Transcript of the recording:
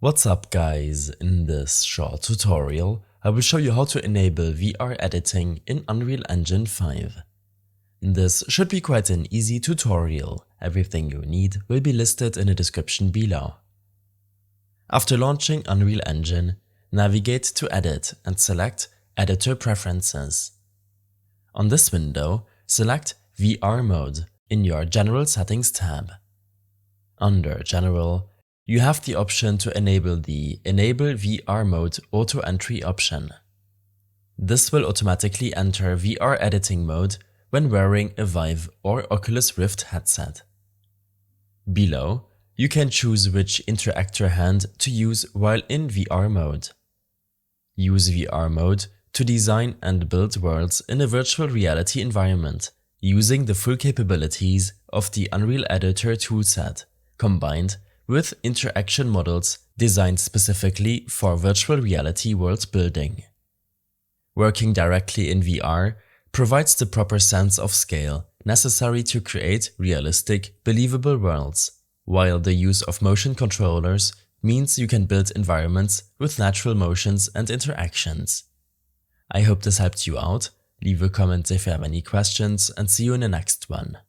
What's up guys, in this short tutorial I will show you how to enable VR editing in Unreal Engine 5. This should be quite an easy tutorial, everything you need will be listed in the description below. After launching Unreal Engine, navigate to Edit and select Editor Preferences. On this window, select VR Mode in your General Settings tab. Under General, you have the option to enable the Enable VR Mode Auto Entry option. This will automatically enter VR editing mode when wearing a Vive or Oculus Rift headset. Below, you can choose which interactor hand to use while in VR mode. Use VR mode to design and build worlds in a virtual reality environment using the full capabilities of the Unreal Editor toolset, combined with interaction models designed specifically for virtual reality world building. Working directly in VR provides the proper sense of scale necessary to create realistic, believable worlds, while the use of motion controllers means you can build environments with natural motions and interactions. I hope this helped you out. Leave a comment if you have any questions and see you in the next one.